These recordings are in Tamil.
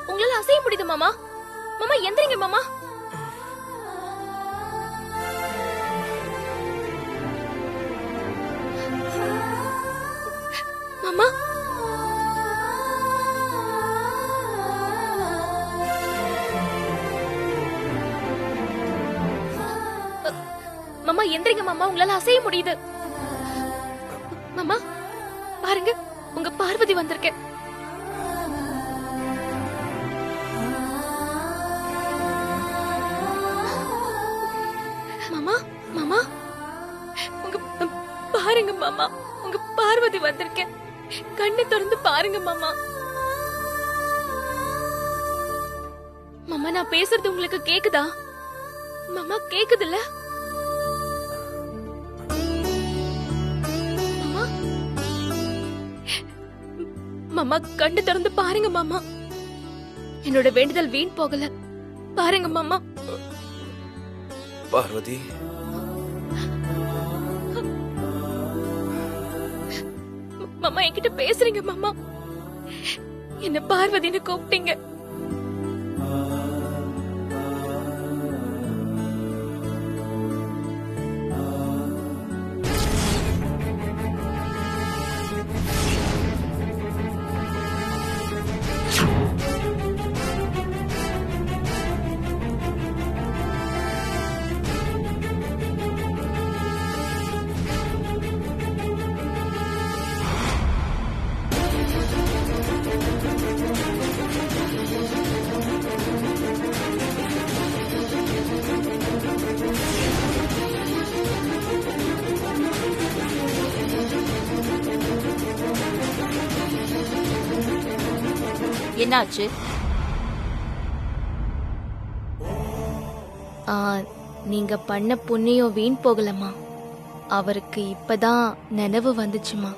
உங்களால அசைய முடியுது மாமா. மாமா எந்திரிங்க மாமா. மாமா மாமா எந்திரிங்க மாமா, உங்களால அசைய முடியுது. மாமா பாருங்க, உங்க பார்வதி வந்திருக்கேன். மாமா மாமா உங்க பாருங்க மாமா, உங்க பார்வதி வந்திருக்கேன். கண்ணை திறந்து பாருங்க மாமா. மாமா நான் பேசுறது உங்களுக்கு கேக்குதா? மாமா கேக்குதுல்ல? மாமா மாமா கண்ணு திறந்து பாருங்க மாமா. என்னோட வேண்டுதல் வீண் போகல. பாருங்க மாமா. பார்வதி, மாமா என்கிட்ட பேசுறீங்க மாமா. என்ன பார்வதின்னு கூப்பிட்டீங்க. என்னாச்சு? நீங்க பண்ண புண்ணியம் வீண் போகலமா. அவருக்கு இப்பதான் நினைவு வந்துச்சுமா.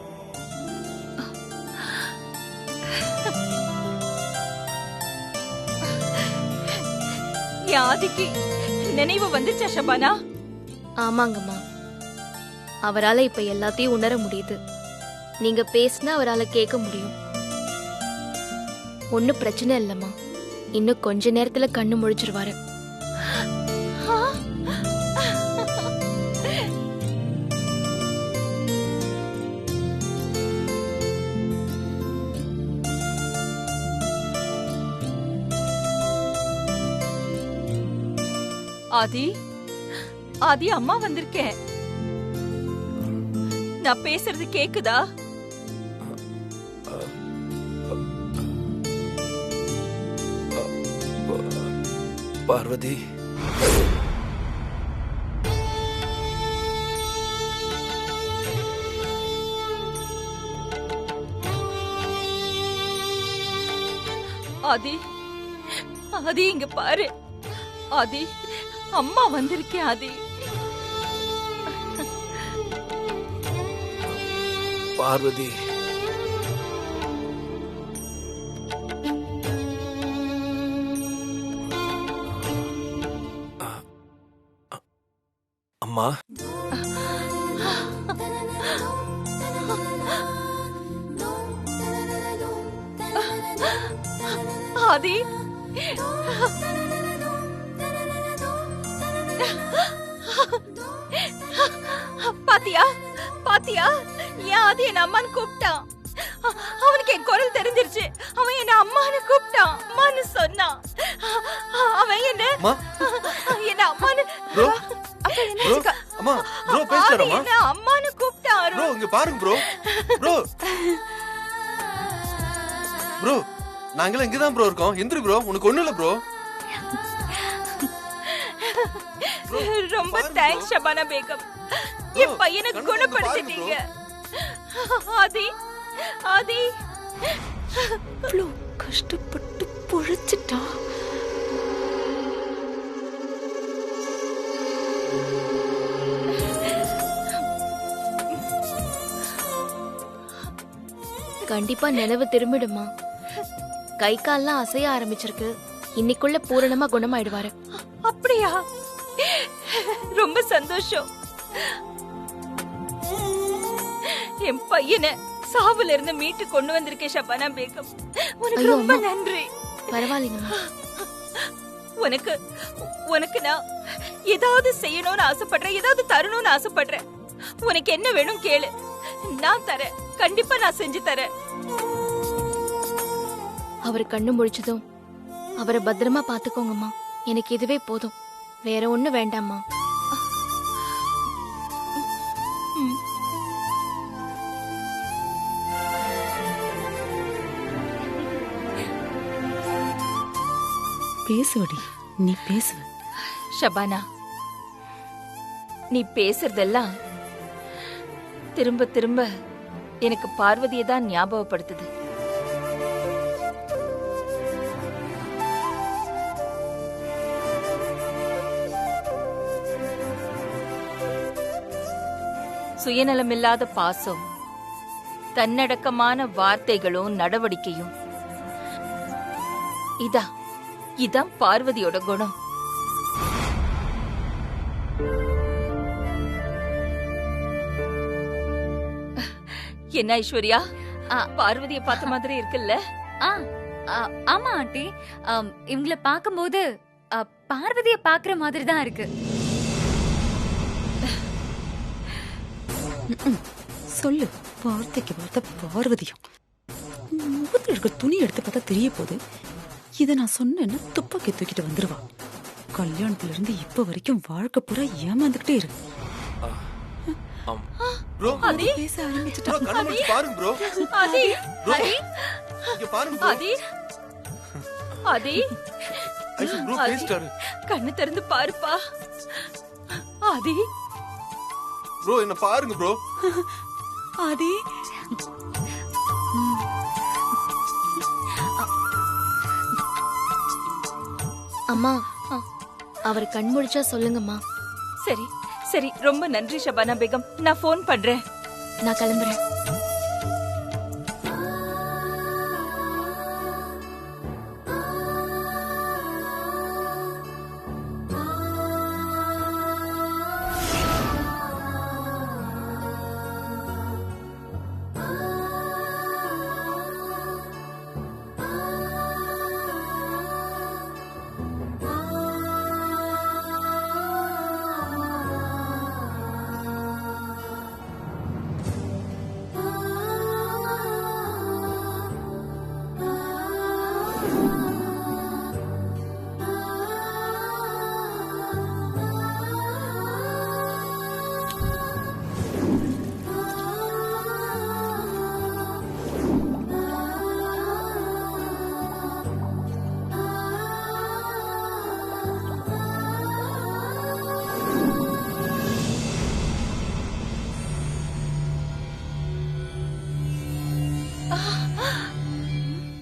யாதிக்கு நினைவு வந்துச்சா ஷபானா? ஆமாங்கம்மா, அவரால இப்ப எல்லாத்தையும் உணர முடியுது. நீங்க பேசினா அவரால கேட்க முடியும். ஒன்னும் பிரச்சனை இல்லம்மா. இன்னும் கொஞ்ச நேரத்துல கண்ணு முழிச்சிருவாரு. ஆதி, ஆதி அம்மா வந்திருக்கேன். நான் பேசுறது கேக்குதா? பார்வதி, ஆதி, ஆதி இங்க பாரு. ஆதி அம்மா வந்திருக்கேன். ஆதி பார்வதி, அம்மா. ஆதி, பாத்தியா பாத்தியா, ஏன் ஆதி என்ன அம்மான்னு கூப்பிட்டான்? அவனுக்கு என் குரல் தெரிஞ்சிருச்சு. அவன் என்ன அம்மான்னு கூப்பிட்டான். அம்மான்னு சொன்னான். அவன் என்ன என்ன அம்மான்னு அம்மா ப்ரோ பேசுறாமா? என்ன அம்மான்னு கூப்பிட்டான். ப்ரோ இங்க பாருங்க ப்ரோ. ப்ரோ ப்ரோ நாங்கலாம் இங்க தான் ப்ரோ இருக்கோம். எந்திரி ப்ரோ, உனக்கு ஒண்ணும் இல்ல ப்ரோ. ரொம்ப தேங்க்ஸ் ஷபானா பேகம். என் பையனை குணப்படுத்திட்டீங்க. ஆதி, ஆதி இவ்ளோ கஷ்டப்பட்டு பொழைச்சிட்டா. கண்டிப்பா நினைவு திரும்பிடுமா. கை கால்லாம் அசைய ஆரம்பிச்சிருக்கு. இன்னைக்குள்ள பூரணமா குணமாயிடுவாரு. அப்படியா? ரொம்ப சந்தோஷம். என் பையனை சாவுல இருந்து மீட்டு கொண்டு வந்திருக்கேன் ஷபானா பேகம். உனக்கு ரொம்ப நன்றி. பரவாயில்லைங்கம்மா. உனக்கு உனக்கு நான் ஏதாவது செய்யணும்னு ஆசைப்படுறேன், ஏதாவது தரணும்னு ஆசைப்படுறேன். உனக்கு என்ன வேணும் கேளு, நான் தரேன். கண்டிப்பா நான் செஞ்சு தரேன். அவர் கண்ணு முழிச்சதும் அவரை பத்திரமா பாத்துக்கோங்கம்மா. எனக்கு இதுவே போதும், வேற ஒண்ணு வேண்டாம்மா. பேசுவடி, நீ பேசுவ. ஷபானா, நீ பேசுறதெல்லாம் திரும்ப திரும்ப எனக்கு பார்வதியை தான் ஞாபகப்படுத்துது. சுயநலமில்லாத பாசம், தன்னடக்கமான வார்த்தைகளும் நடவடிக்கையும், இதான் பார்வதியோட குணம். என்ன ஐஸ்வர்யா, பார்வதியை பார்த்த மாதிரி இருக்குல்ல? ஆமா ஆண்டி, இவங்கள பாக்கும்போது பார்வதிய பாக்குற மாதிரி தான் இருக்கு. சொல்லு, வார்த்தைக்கு வார்த்தை பார்வதியும். முகத்துல இருக்க துணி எடுத்து பார்த்தா தெரிய போகுது. இத நான் சொன்னேன்னா துப்பாக்கி தூக்கிட்டு வந்துருவா. கல்யாணத்துல இருந்து இப்ப வரைக்கும் வாழ்க்கை பூரா ஏமாந்துகிட்டே இருக்கு. ப்ரோ பேச ஆரம்பிச்சுட்டா. ப்ரோ கண்ணு முடிச்சு பாருங்க ப்ரோ. ஆதி, ப்ரோ ஆதி, இங்க பாருங்க ப்ரோ. ஆதி, ஆதி, ஐசு ப்ரோ ஆதி, பேசிட்டாரு. கண்ணு திறந்து பாருப்பா. ஆதி, ப்ரோ என்ன பாருங்க ப்ரோ. ஆதி, அம்மா, அவர் கண் முழிச்சா சொல்லுங்கம்மா. சரி சரி, ரொம்ப நன்றி ஷபானா பேகம். நான் ஃபோன் பண்றேன். நான் கிளம்புறேன்.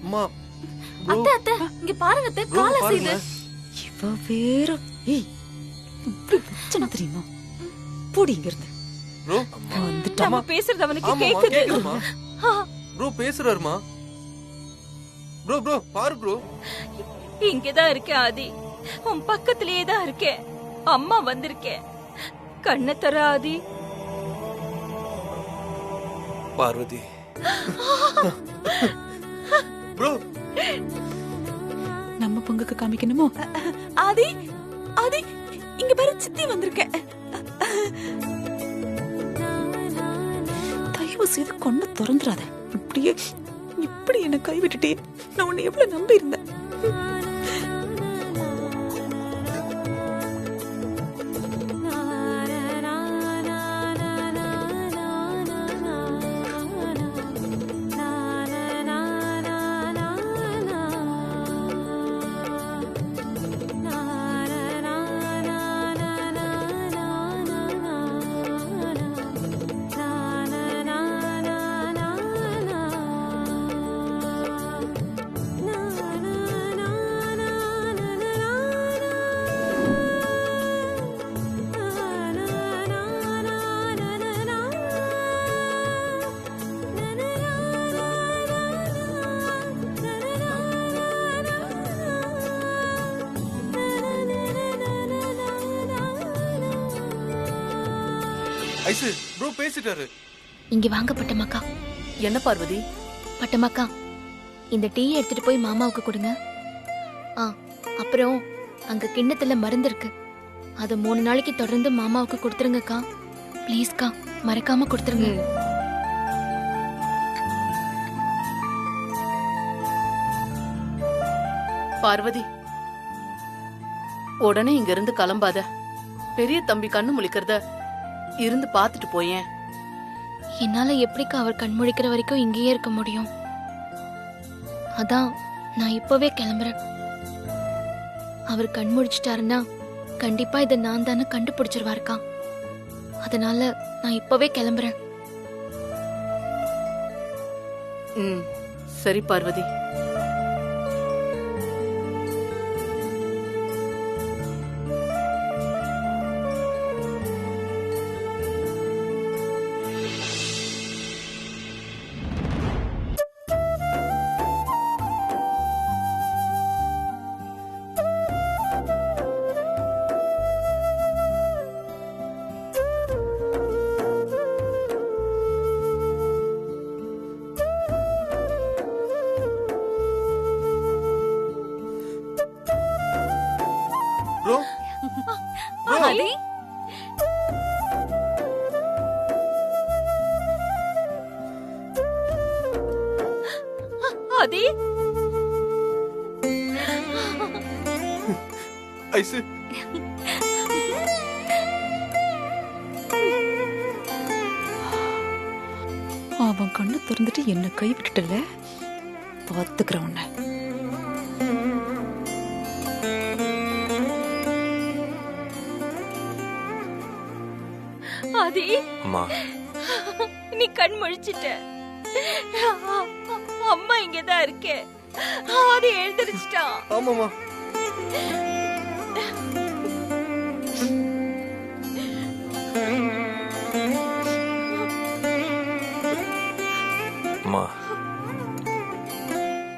அம்மா ப்ரோ அத்தை, இங்க பாருங்க அத்தை, ப்ரோ காலை பாருங்க. செய்து. இவ வேற. ஏய், இப்படி பிரச்சனை தெரியுமா? போடி இங்க இருந்து. ப்ரோ வந்துட்டா. நம்ம பேசுறது அவனுக்கு ஆமாமா கேக்குது. கேக்குதுமா. ப்ரோ பேசுறாருமா. ப்ரோ ப்ரோ பாரு ப்ரோ. இங்கதான் இருக்கேன் ஆதி, உன் பக்கத்திலேயே தான் இருக்கேன். அம்மா வந்திருக்கேன். கண்ணை தர ஆதி. பார்வதி ப்ரோ நம்ம பங்குக்கு காமிக்கணுமோ? ஆதி, ஆதி, இங்க பாரு, சித்தி வந்திருக்கேன். தயவு செய்து கொண்டு திறந்துடாத. இப்படியே இப்படி என்ன கைவிட்டுட்டே. நான் உன்னை எவ்வளவு நம்பி இருந்தேன். ஐசு ப்ரோ பேசிட்டாரு. இங்க வாங்க பட்டமாக்கா. என்ன பார்வதி? பட்டமாக்கா, இந்த டீ எடுத்துட்டு போய் மாமாவுக்கு கொடுங்க. அப்புறம் அங்க கிண்ணத்துல மருந்து இருக்கு. அத 3 நாளைக்கு தொடர்ந்து மாமாவுக்கு கொடுத்துருங்கக்கா. ப்ளீஸ்க்கா, மறக்காம கொடுத்துருங்க. பார்வதி, உடனே இங்க இருந்து கிளம்பாத. பெரிய தம்பி கண்ணு முழிக்கிறத இருந்து பாத்துட்டு போயேன். என்னால எப்படிக்கா அவர் கண் முழிக்கிற வரைக்கும் இங்கேயே இருக்க முடியும்? அதான் நான் இப்பவே கிளம்புறேன். அவர் கண் முழிச்சிட்டாருன்னா கண்டிப்பா இதை நான் தானே கண்டுபிடிச்சிருவாருக்கா. அதனால நான் இப்பவே கிளம்புறேன். சரி பார்வதி. ப்ரோ ஆதி, ஆதி, ஐசு அவன் கண்ணை திறந்துட்டு என்ன கை விட்டுட்டல, பாத்துக்கிறேன் உன்னை. ஆதி, அம்மா, நீ கண் முழிச்சிட்ட. அம்மா இங்கதான் இருக்கே. ஆதி எழுந்திருச்சிட்டான். ஆமாமா. அம்மா,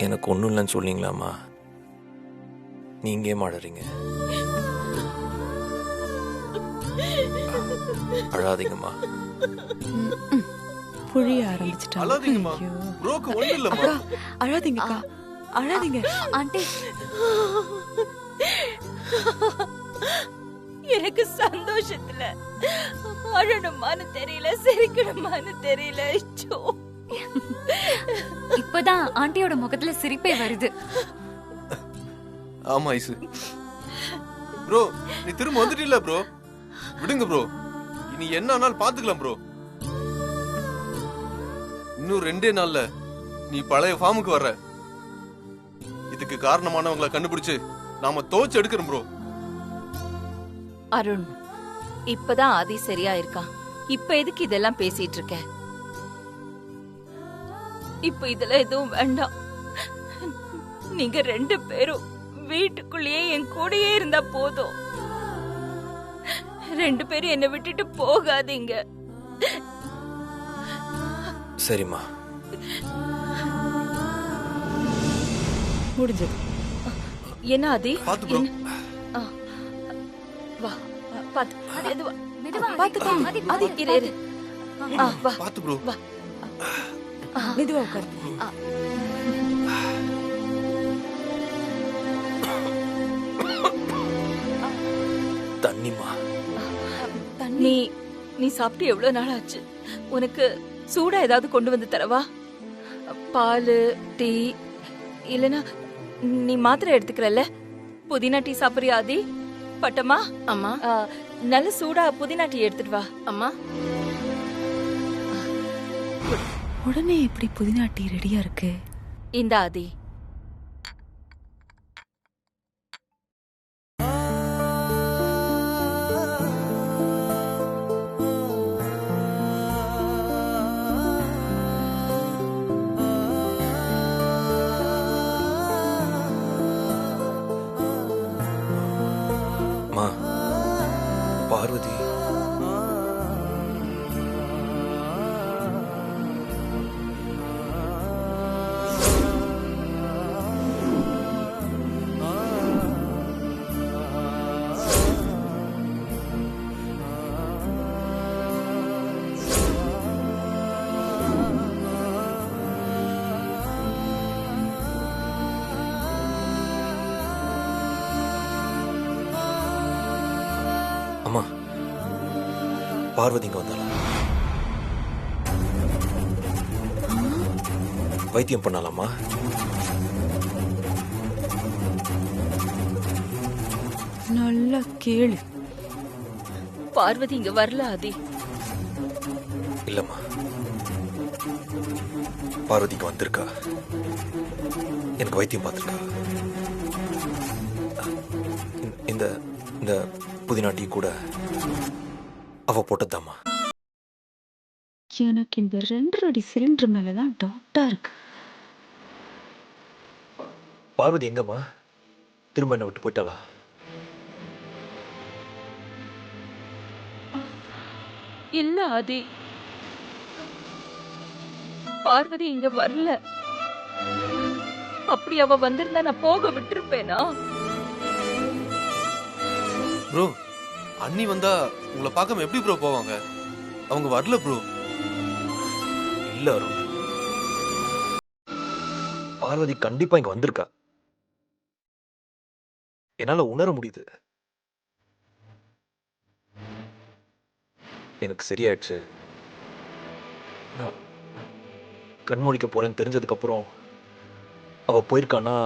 எனக்கு ஒன்றும் இல்லைன்னு சொன்னீங்களாம்மா? நீங்க ஏன் மாடுறீங்க? அழாதீங்கம்மா. புழிய ஆரம்பிச்சிட்டான். அழாதீங்கம்மா. ப்ரோக்கு ஒண்ணு இல்லம்மா. அழாதீங்கக்கா, அழாதீங்க. ஆண்டி, எனக்கு சந்தோஷத்துல அழணுமான்னு தெரியல, சிரிக்கணுமான்னு தெரியல. ஐயோ, இப்பதான் ஆண்டியோட முகத்துல சிரிப்பே வருது. ஆமா ஐசு. ப்ரோ, நீ திரும்ப வந்துட்டீல்ல ப்ரோ? விடுங்க ப்ரோ, இனி என்ன ஆனாலும் பாத்துக்கலாம் ப்ரோ. இன்னும் 2 நாள்ல நீ பழைய ஃபார்முக்கு வர்ற. இதுக்கு காரணமானவங்களை கண்டுபிடிச்சு நாம தோச்சு எடுக்கிறோம் ப்ரோ. அருண், இப்பதான் ஆதி சரியா இருக்கான். இப்ப எதுக்கு இதெல்லாம் பேசிட்டு இருக்க? இப்ப இதெல்லாம் எதுவும் வேண்டாம். நீங்க 2 பேரும் வீட்டுக்குள்ளேயே என் கூடயே இருந்தா போதும். 2 பேரும் என்னை விட்டுட்டு போகாதீங்க. சரிம்மா. முடிஞ்சது. என்ன ஆதி? பாத்து ப்ரோ. வா, பாத்து. மெதுவா. மெதுவா, பாத்துக்கோ. ஆதி, ஆதி, இரு, இரு. வா, பாத்து ப்ரோ. வா. மெதுவா உட்காரு. தண்ணிம்மா. நீ நீ சாப்பிட்டு எவ்வளவு நாள் ஆச்சு? உனக்கு சூடா ஏதாவது கொண்டு வந்து தரவா? பால், டீ, இல்லனா நீ மாத்திரை எடுத்துக்கிறல்ல? புதினா டீ சாப்பிடுறியா ஆதி? பட்டமா? அம்மா, நல்ல சூடா புதினா டீ எடுத்துட்டு வா. அம்மா. உடனே எப்படி புதினா டீ ரெடியா இருக்கு? இந்த ஆதி. அம்மா, பார்வதி. பார்வதி இங்க வந்தாளா? வைத்தியம் பண்ணலாமா? நல்லா கேளு. பார்வதி இங்க வரல ஆதி. இல்லம்மா, பார்வதி இங்க வந்திருக்கா. எனக்கு வைத்தியம் பார்த்திருக்கா. இந்த இந்த புதினா டீ கூட அவ போட்டதாம்மா. எனக்கு இந்த 2 அடி சிலிண்டர் மேலதான் டவுட்டா இருக்கு. பார்வதி எங்கம்மா? திரும்ப என்ன விட்டு போயிட்டாளா? இல்ல ஆதி, பார்வதி இங்க வரல. அப்படி அவ வந்திருந்தா நான் போக விட்டுருப்பேனா? ப்ரோ, அண்ணி வந்தா உங்களை பார்க்காம எப்படி ப்ரோ போவாங்க? அவங்க வரல ப்ரோ. இல்ல அருண், பார்வதி கண்டிப்பா இங்க வந்திருக்கா. என்னால உணர முடியுது. எனக்கு சரியாயிடுச்சு. நான் கண்மூடிக்க போறேன்னு தெரிஞ்சதுக்கு அப்புறம் அவ போயிருக்கானா?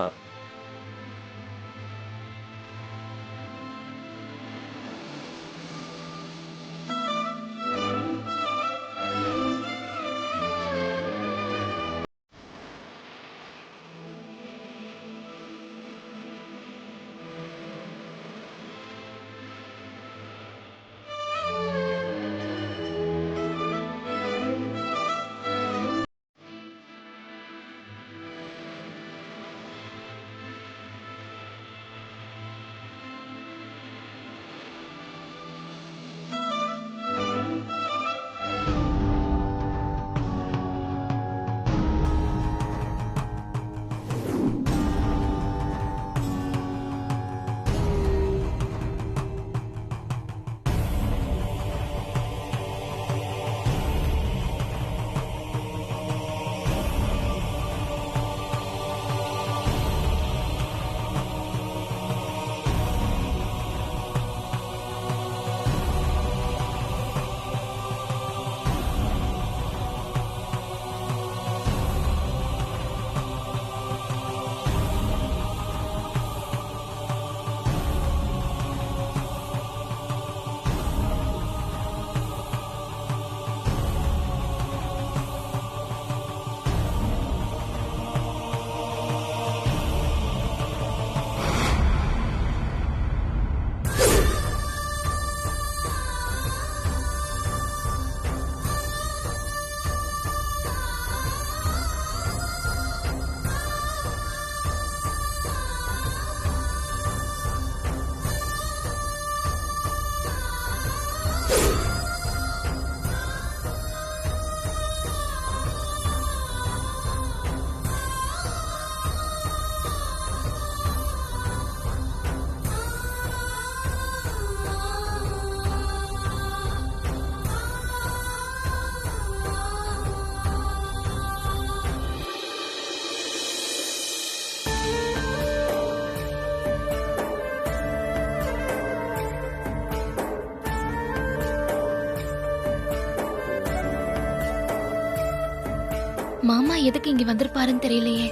மாமா எதுக்கு இங்க வந்திருப்பாருன்னு தெரியலையே.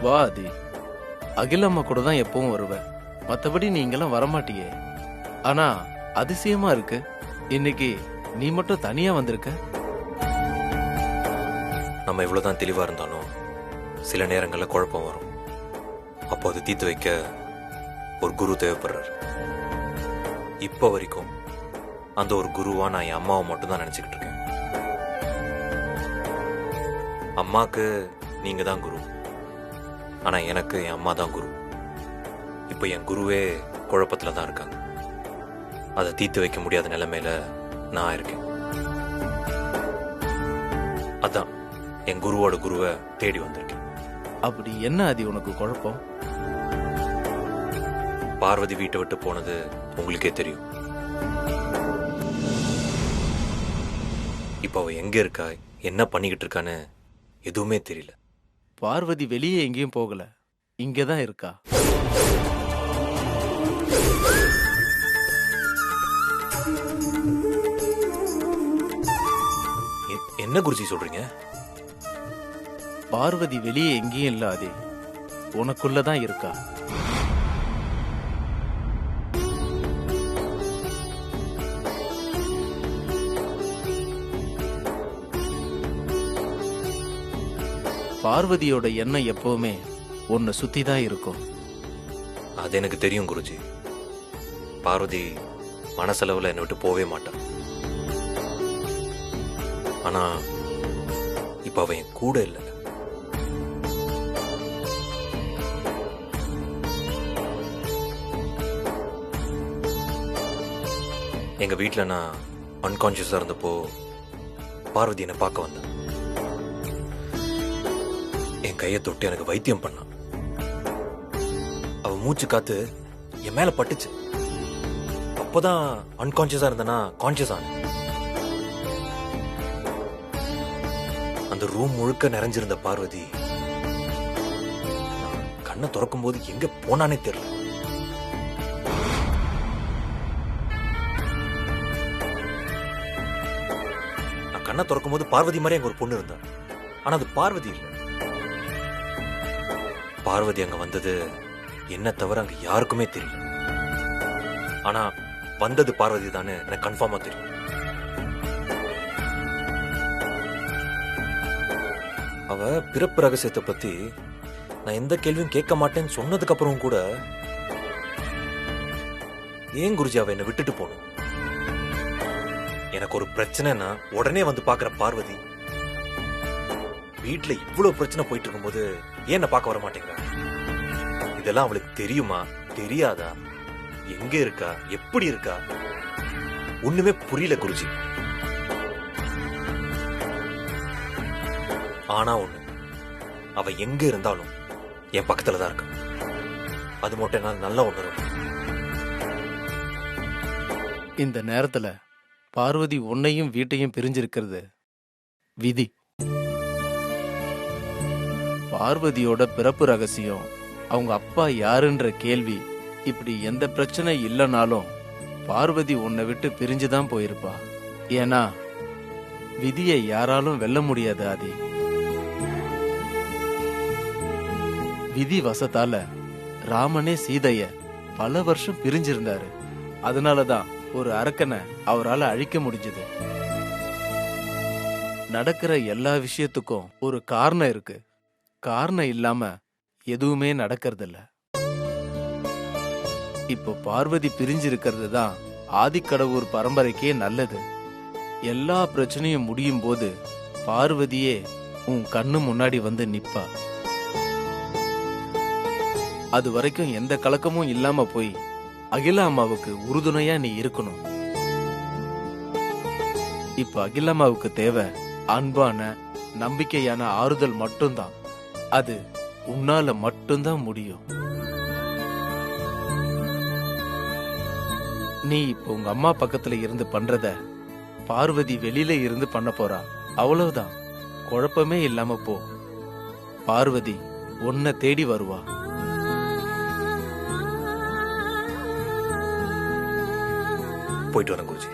வா ஆதி, அகிலம்மா கூட தான் எப்பவும் வருவேன். மத்தபடி நீ இங்கெல்லாம் வரமாட்டியே. ஆனா அதிசயமா இருக்கு, இன்னைக்கு நீ மட்டும் தனியா வந்திருக்க. நம்ம இவ்வளவுதான் தெளிவா இருந்தாலும் சில நேரங்கள்ல குழப்பம் வரும். அப்போ அது தீர்த்து வைக்க ஒரு குரு தேவைப்படுறாரு. இப்போ வரைக்கும் அந்த ஒரு குருவா நான் என் அம்மாவை மட்டும் தான் நினைச்சுக்கிட்டு இருக்கேன். அம்மாக்கு நீங்க தான் குரு, ஆனா எனக்கு என் அம்மா தான் குரு. இப்போ என் குருவே குழப்பத்துல தான் இருக்காங்க. அதை தீர்த்து வைக்க முடியாத நிலைமையில நான் இருக்கேன். அதான் என் குருவோட குருவை தேடி வந்திருக்கேன். அப்படி என்ன ஆதி உனக்கு குழப்பம்? பார்வதி வீட்டை விட்டு போனது உங்களுக்கே தெரியும். இப்ப அவ எங்க இருக்கா, என்ன பண்ணிக்கிட்டு இருக்கான்னு எதுவுமே தெரியல. பார்வதி வெளியே எங்கேயும் போகல, இங்கதான் இருக்கா. என்ன குருஜி சொல்றீங்க? பார்வதி வெளியே எங்கேயும் இல்ல ஆதி, உனக்குள்ளதான் இருக்கா. பார்வதியோட எண்ணம் எப்பவுமே உன்னை சுத்தி தான் இருக்கும். அது எனக்கு தெரியும் குருஜி. பார்வதி மனசளவுல என்னை விட்டு போவே மாட்டான். ஆனா இப்ப அவன் என் கூட இல்லை. எங்க வீட்டுல நான் அன்கான்சியஸா இருந்தப்போ பார்வதி என்னை பார்க்க வந்தான். என் கையை தொட்டு எனக்கு வைத்தியம் பண்ணான். அவ மூச்சு காத்து என் மேல பட்டுச்சு. அப்போதான் அன்கான்சியஸா இருந்தனா கான்சியஸ் ஆன. அந்த ரூம் முழுக்க நிறைஞ்சிருந்த பார்வதி கண்ணை திறக்கும் போது எங்க போனானே தெரியல. நான் கண்ணை திறக்கும் போது பார்வதி மாதிரி அங்க ஒரு பொண்ணு இருந்தா. ஆனா அது பார்வதி இல்லை. பார்வதி அங்க வந்தது என்ன தவிர அங்க யாருக்குமே தெரியல. ஆனா வந்தது பார்வதி தானே எனக்கு கன்ஃபார்மா தெரியும். அவ பிறப்பு ரகசியத்தை பத்தி நான் எந்த கேள்வியும் கேட்க மாட்டேன்னு சொன்னதுக்கு அப்புறம் கூட ஏன் குருஜி அவ என்னை விட்டுட்டு போகணும்? எனக்கு ஒரு பிரச்சனைனா உடனே வந்து பாக்குற பார்வதி வீட்டுல இவ்வளவு பிரச்சனை போயிட்டு இருக்கும்போது ஏன் பார்க்க வர மாட்டேங்கிறா? இதெல்லாம் அவளுக்கு தெரியுமா தெரியாதா? எங்க இருக்கா எப்படி இருக்கா ஒண்ணுமே புரியல குருஜி. ஆனா ஒண்ணு, அவ எங்க இருந்தாலும் என் பக்கத்துலதான் இருக்கா. அது மட்டும் என்னால நல்லா உணரும். இந்த நேரத்துல பார்வதி உன்னையும் வீட்டையும் பிரிஞ்சிருக்கிறது விதி. பார்வதியோட பிறப்பு ரகசியம், அவங்க அப்பா யாருன்ற கேள்வி, இப்படி எந்த பிரச்சனை இல்லைனாலும் பார்வதி உன்னை விட்டு பிரிஞ்சுதான் போயிருப்பா. ஏன்னா விதியை யாராலும் வெல்ல முடியாது ஆதி. விதி வசத்தால ராமனே சீதைய பல வருஷம் பிரிஞ்சிருந்தாரு. அதனாலதான் ஒரு அரக்கனை அவரால் அழிக்க முடிஞ்சது. நடக்கிற எல்லா விஷயத்துக்கும் ஒரு காரணம் இருக்கு. காரணம் இல்லாம எதுவுமே நடக்கறதில்ல. இப்போ பார்வதி பிரிஞ்சிருக்கிறது தான் ஆதிக்கடவுர் பரம்பரைக்கே நல்லது. எல்லா பிரச்சனையும் முடியும் போது பார்வதியே உன் கண்ணு முன்னாடி வந்து நிப்பா. அது வரைக்கும் எந்த கலக்கமும் இல்லாம போய் அகிலா அம்மாவுக்கு உறுதுணையா நீ இருக்கணும். இப்ப அகிலா அம்மாவுக்கு தேவை அன்பான நம்பிக்கையான ஆறுதல் மட்டும்தான். அது உன்னால மட்டும்தான் முடியும். நீ இப்ப உங்க அம்மா பக்கத்துல இருந்து பண்றத பார்வதி வெளியில இருந்து பண்ண போறா. அவ்வளவுதான். குழப்பமே இல்லாம போ. பார்வதி உன்னை தேடி வருவா. போயிட்டு வரேன் குருஜி.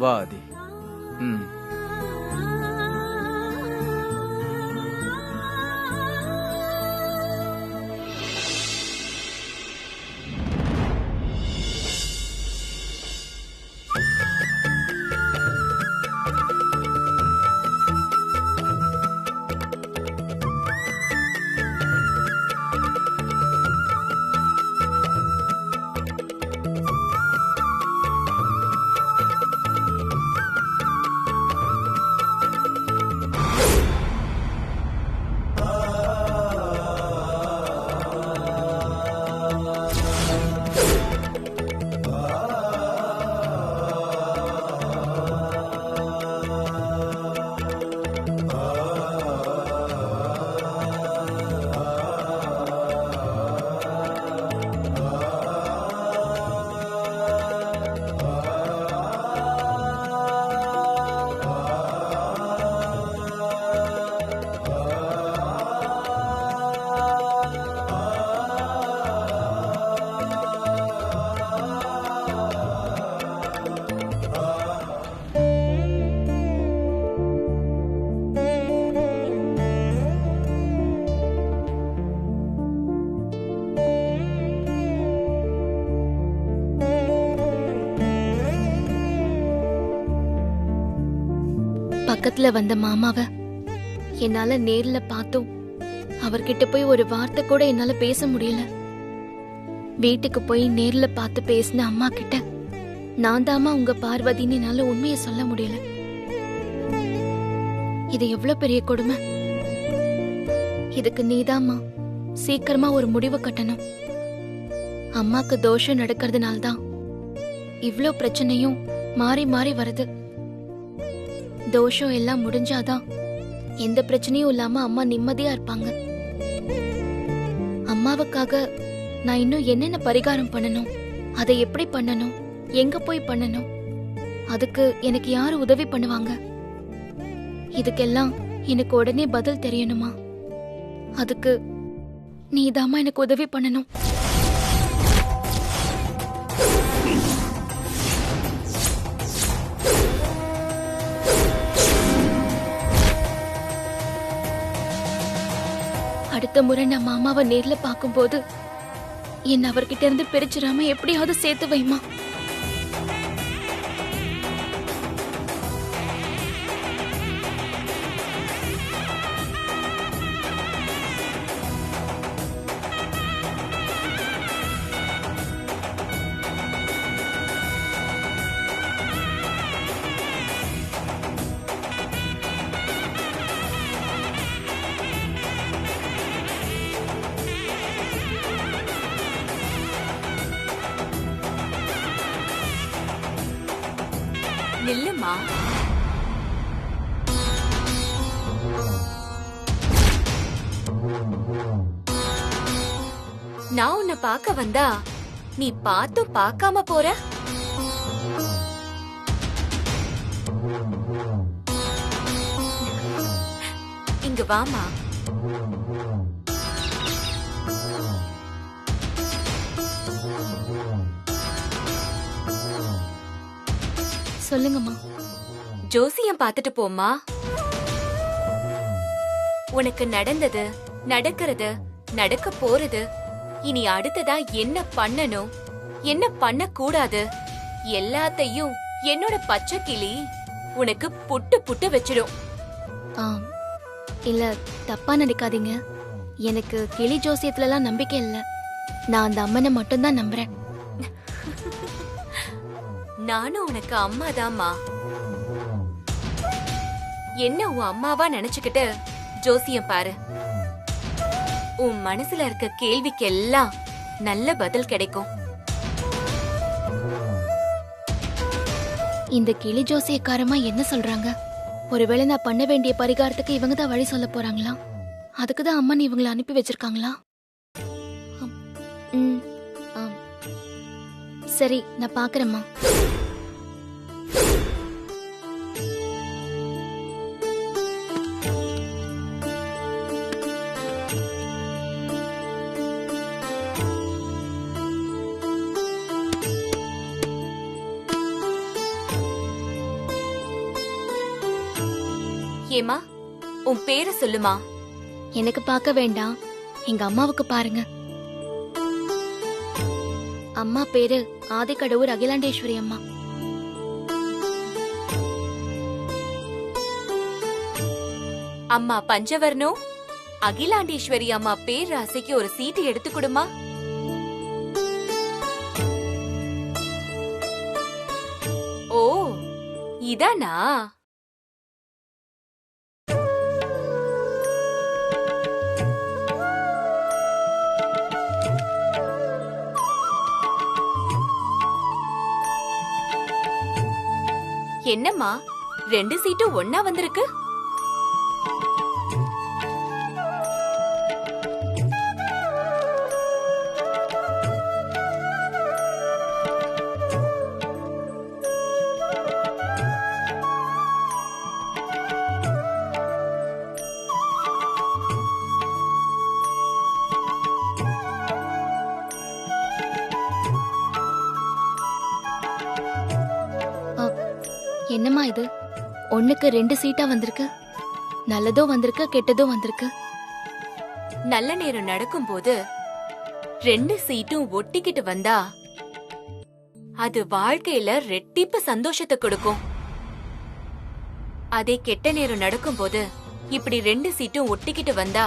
வா ஆதி. பக்கத்துல வந்த மாமாவ என்னால நேர்ல பார்த்தோம் அவர்கிட்ட போய் ஒரு வார்த்தை கூட என்னால பேச முடியல. வீட்டுக்கு போய் நேர்ல பார்த்து பேசின அம்மா கிட்ட நான் தாமா உங்க பார்வதின்னு என்னால உண்மையை சொல்ல முடியல. இது எவ்வளவு பெரிய கொடுமை. இதுக்கு நீதாம்மா சீக்கிரமா ஒரு முடிவு கட்டணும். அம்மாக்கு தோஷம் நடக்கிறதுனால்தான் இவ்ளோ பிரச்சனையும் மாறி மாறி வருது. தோஷம் எல்லாம் முடிஞ்சாதான் எந்த பிரச்சனையும் இல்லாம அம்மா நிம்மதியா இருப்பாங்க. அம்மாவுக்காக நான் இன்னும் என்னென்ன பரிகாரம் பண்ணணும், அதை எப்படி பண்ணணும், எங்க போய் பண்ணணும், அதுக்கு எனக்கு யாரு உதவி பண்ணுவாங்க? இதுக்கெல்லாம் எனக்கு உடனே பதில் தெரியணுமா? அதுக்கு நீதாம்மா எனக்கு உதவி பண்ணணும். அடுத்த முறை நான் மாமாவை நேர்ல பார்க்கும்போது என்ன அவர்கிட்ட இருந்து பிரிச்சிடாம எப்படியாவது சேர்த்து வைமா. நில்லுமா. நான் உன்னை பார்க்க வந்தா நீ பார்த்தும் பார்க்காம போற. இங்க வாமா. சொல்லுங்கம்மா. ஜோசியம் பார்த்துட்டு போமா. உனக்கு நடந்தது, நடக்கிறது, நடக்க போறது, இனி அடுத்ததா என்ன பண்ணணும், என்ன பண்ண கூடாது எல்லாத்தையும் என்னோட பச்சை கிளி உனக்கு புட்டு புட்டு வச்சிடும். இல்ல தப்பா நினைக்காதீங்க. எனக்கு கிளி ஜோசியத்துல எல்லாம் நம்பிக்கை இல்ல. நான் அந்த அம்மனை மட்டும்தான் நம்புறேன். நானும் உனக்கு அம்மாதாம்மா. என்ன உன் அம்மாவா நினைச்சுக்கிட்டு ஜோசியம் பாரு. உன் மனசுல இருக்க கேள்விக்கெல்லாம் நல்ல பதில் கிடைக்கும். இந்த கிளி ஜோசியக்காரமா என்ன சொல்றாங்க? ஒருவேளை நான் பண்ண வேண்டிய பரிகாரத்துக்கு இவங்க தான் வழி சொல்ல போறாங்களா? அதுக்குதான் அம்மன் இவங்களை அனுப்பி வச்சிருக்காங்களா? சரி, நான் பாக்குறேம்மா. ஏமா, உன் பேரு சொல்லுமா. எனக்கு பார்க்க வேண்டாம், எங்க அம்மாவுக்கு பாருங்க. அம்மா பேரு ஆதிக்கடவுர் அகிலாண்டேஸ்வரி அம்மா. அம்மா பஞ்சவர்ணம் அகிலாண்டேஸ்வரி அம்மா பேர் ராசிக்கு ஒரு சீட்டு எடுத்து கொடுமா. ஓ, இதானா? என்னம்மா, 2 சீட்டும் ஒன்னா வந்திருக்கு. என்னம்மா இது? 1க்கு 2 சீட்டா வந்திருக்கு. நல்லதோ வந்திருக்கு, கெட்டதோ வந்திருக்கு. நல்ல நேரம் நடக்கும் போது 2 சீட்டும் ஒட்டிக்கிட்டு வந்தா அது வாழ்க்கையில ரெட்டிப்பு சந்தோஷத்தை கொடுக்கும். அதே கெட்ட நேரம் நடக்கும்போது இப்படி 2 சீட்டும் ஒட்டிக்கிட்டு வந்தா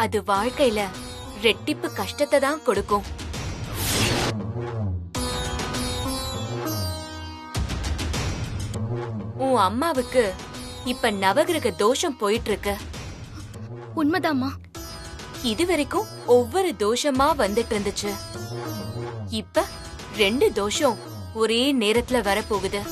அது வாழ்க்கையில ரெட்டிப்பு கஷ்டத்தை தான் கொடுக்கும். உன் அம்மாவுக்கு இப்ப நவகிரக தோஷம் போயிட்டு இருக்கு. உண்மைதாம்மா. இதுவரைக்கும் ஒவ்வொரு தோஷமா வந்துட்டு இருந்துச்சு. இப்ப 2 தோஷம் ஒரே நேரத்துல வரப்போகுது.